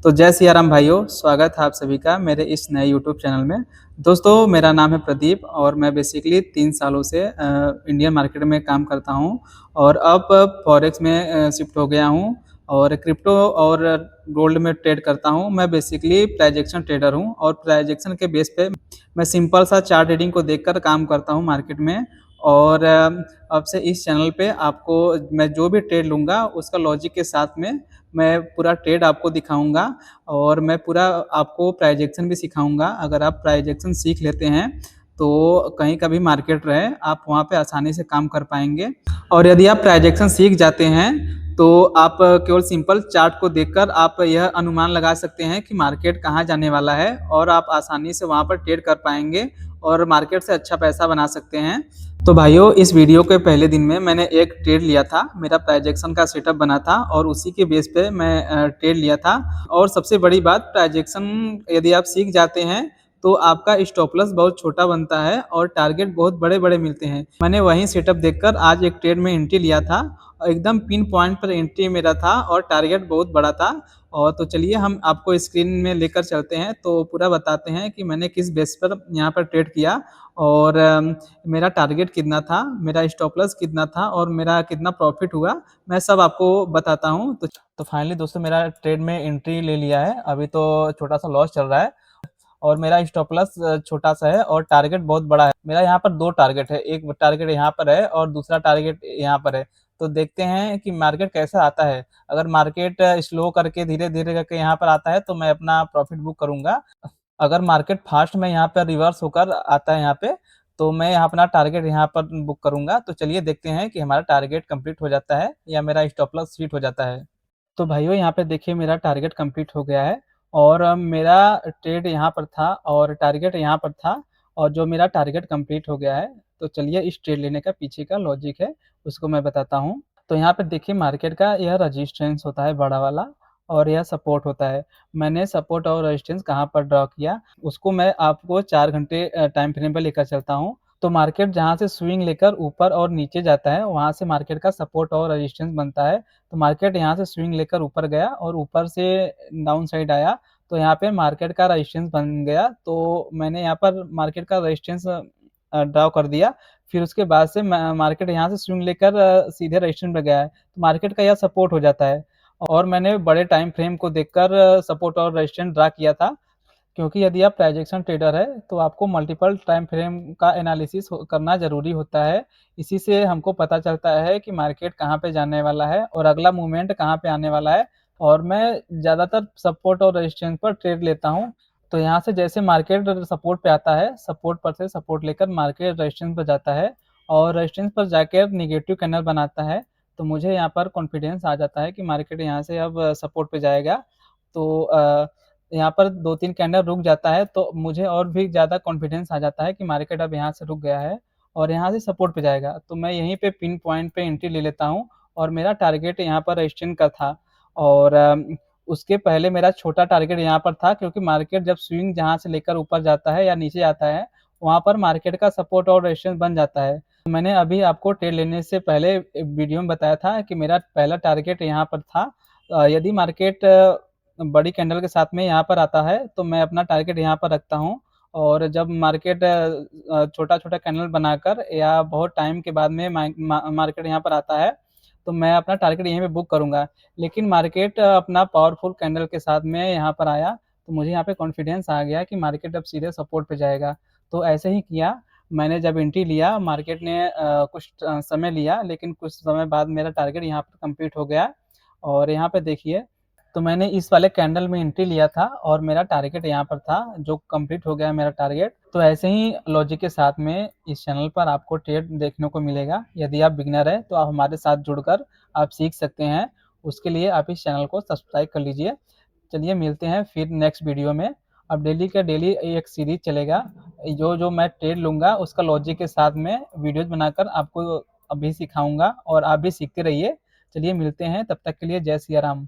तो जय सिया राम भाइयों, स्वागत है आप सभी का मेरे इस नए यूट्यूब चैनल में। दोस्तों, मेरा नाम है प्रदीप और मैं बेसिकली 3 सालों से इंडियन मार्केट में काम करता हूं और अब फॉरेक्स में शिफ्ट हो गया हूं और क्रिप्टो और गोल्ड में ट्रेड करता हूं। मैं बेसिकली प्राइजेक्शन ट्रेडर हूं और प्राइजेक्शन के बेस पे मैं सिंपल सा चार्ट रीडिंग को देखकर काम करता हूं मार्केट में। और अब से इस चैनल पे आपको मैं जो भी ट्रेड लूँगा उसका लॉजिक के साथ में मैं पूरा ट्रेड आपको दिखाऊँगा और मैं पूरा आपको प्राइजेक्शन भी सिखाऊँगा। अगर आप प्राइजेक्शन सीख लेते हैं तो कहीं का भी मार्केट रहे आप वहाँ पे आसानी से काम कर पाएँगे। और यदि आप प्राइजेक्शन सीख जाते हैं तो आप केवल सिंपल चार्ट को देखकर आप यह अनुमान लगा सकते हैं कि मार्केट कहाँ जाने वाला है और आप आसानी से वहाँ पर ट्रेड कर पाएँगे और मार्केट से अच्छा पैसा बना सकते हैं। तो भाइयों, इस वीडियो के पहले दिन में मैंने एक ट्रेड लिया था, मेरा प्राइजेक्शन का सेटअप बना था और उसी के बेस पे मैं ट्रेड लिया था। और सबसे बड़ी बात, प्राइजेक्शन यदि आप सीख जाते हैं तो आपका स्टॉप लॉस बहुत छोटा बनता है और टारगेट बहुत बड़े बड़े मिलते हैं। मैंने वही सेटअप देखकर आज एक ट्रेड में एंट्री लिया था और एकदम पिन पॉइंट पर एंट्री मेरा था और टारगेट बहुत बड़ा था। और तो चलिए हम आपको स्क्रीन में लेकर चलते हैं तो पूरा बताते हैं कि मैंने किस बेस पर यहाँ पर ट्रेड किया और मेरा टारगेट कितना था, मेरा स्टॉप लॉस कितना था और मेरा कितना प्रॉफिट हुआ, मैं सब आपको बताता हूँ। तो फाइनली दोस्तों, मेरा ट्रेड में एंट्री ले लिया है। अभी तो छोटा सा लॉस चल रहा है और मेरा स्टॉप लॉस छोटा सा है और टारगेट बहुत बड़ा है। मेरा यहाँ पर 2 टारगेट है, एक टारगेट यहाँ पर है और दूसरा टारगेट यहाँ पर है। तो देखते हैं कि मार्केट कैसा आता है। अगर मार्केट स्लो करके धीरे-धीरे करके यहाँ पर आता है तो मैं अपना प्रॉफिट बुक करूँगा। अगर मार्केट फास्ट में यहाँ पर रिवर्स होकर आता है यहाँ पे, तो मैं यहाँ अपना टारगेट यहाँ पर बुक करूँगा। तो चलिए देखते हैं कि हमारा टारगेट कंप्लीट हो जाता है या मेरा स्टॉप लॉस हिट हो जाता है। तो भाइयों, यहाँ पे देखिए मेरा टारगेट कंप्लीट हो गया है और मेरा ट्रेड यहाँ पर था और टारगेट यहाँ पर था और जो मेरा टारगेट कंप्लीट हो गया है। तो चलिए इस ट्रेड लेने का पीछे का लॉजिक है उसको मैं बताता हूँ। तो यहाँ पे देखिए मार्केट का यह रेजिस्टेंस होता है बड़ा वाला और यह सपोर्ट होता है। मैंने सपोर्ट और रेजिस्टेंस कहाँ पर ड्रॉ किया उसको मैं आपको 4 घंटे टाइम फ्रेम पर लेकर चलता हूँ। तो मार्केट जहाँ से स्विंग लेकर ऊपर और नीचे जाता है वहाँ से मार्केट का सपोर्ट और रेजिस्टेंस बनता है। तो मार्केट यहाँ से स्विंग लेकर ऊपर गया और ऊपर से डाउन साइड आया तो यहाँ पे मार्केट का रेजिस्टेंस बन गया। तो मैंने यहाँ पर मार्केट का रेजिस्टेंस ड्रॉ कर दिया। फिर उसके बाद से मार्केट यहाँ से स्विंग लेकर सीधे रेजिस्टेंस पे गया है तो मार्केट का यह सपोर्ट हो जाता है। और मैंने बड़े टाइम फ्रेम को देखकर सपोर्ट और रेजिस्टेंस ड्रा किया था, क्योंकि यदि आप प्राइजेक्शन ट्रेडर है तो आपको मल्टीपल टाइम फ्रेम का एनालिसिस करना ज़रूरी होता है। इसी से हमको पता चलता है कि मार्केट कहाँ पे जाने वाला है और अगला मूवमेंट कहाँ पे आने वाला है। और मैं ज़्यादातर सपोर्ट और रेजिस्टेंस पर ट्रेड लेता हूँ। तो यहाँ से जैसे मार्केट सपोर्ट पे आता है, सपोर्ट पर से सपोर्ट लेकर मार्केट रेजिस्टेंस पर जाता है और रेजिस्टेंस पर जाकर निगेटिव कैंडल बनाता है। तो मुझे यहाँ पर कॉन्फिडेंस आ जाता है कि मार्केट यहाँ से अब सपोर्ट पे जाएगा। तो यहाँ पर 2-3 कैंडल रुक जाता है तो मुझे और भी ज़्यादा कॉन्फिडेंस आ जाता है कि मार्केट अब यहाँ से रुक गया है और यहाँ से सपोर्ट पे जाएगा। तो मैं यहीं पे पिन पॉइंट पे एंट्री ले लेता हूँ और मेरा टारगेट यहाँ पर रेजिस्टेंस का था। और उसके पहले मेरा छोटा टारगेट यहाँ पर था, क्योंकि मार्केट जब स्विंग जहाँ से लेकर ऊपर जाता है या नीचे आता है वहाँ पर मार्केट का सपोर्ट और रेजिस्टेंस बन जाता है। तो मैंने अभी आपको ट्रेड लेने से पहले वीडियो में बताया था कि मेरा पहला टारगेट यहाँ पर था। यदि मार्केट बड़ी कैंडल के साथ में यहाँ पर आता है तो मैं अपना टारगेट यहाँ पर रखता हूँ। और जब मार्केट छोटा छोटा कैंडल बनाकर या बहुत टाइम के बाद में मार्केट यहाँ पर आता है तो मैं अपना टारगेट यहीं पे बुक करूँगा। लेकिन मार्केट अपना पावरफुल कैंडल के साथ में यहाँ पर आया तो मुझे यहाँ पे कॉन्फिडेंस आ गया कि मार्केट अब सीधे सपोर्ट पे जाएगा। तो ऐसे ही किया। मैंने जब एंट्री लिया मार्केट ने कुछ समय लिया, लेकिन कुछ समय बाद मेरा टारगेट यहाँ पर कंप्लीट हो गया। और यहाँ पे देखिए, तो मैंने इस वाले कैंडल में एंट्री लिया था और मेरा टारगेट यहाँ पर था जो कंप्लीट हो गया मेरा टारगेट। तो ऐसे ही लॉजिक के साथ में इस चैनल पर आपको ट्रेड देखने को मिलेगा। यदि आप बिगनर है तो आप हमारे साथ जुड़कर आप सीख सकते हैं। उसके लिए आप इस चैनल को सब्सक्राइब कर लीजिए। चलिए मिलते हैं फिर नेक्स्ट वीडियो में। अब डेली का डेली एक सीरीज चलेगा। जो जो मैं ट्रेड लूँगा उसका लॉजिक के साथ में वीडियोज बनाकर आपको अभी सिखाऊंगा और आप भी सीखते रहिए। चलिए मिलते हैं, तब तक के लिए जय सिया राम।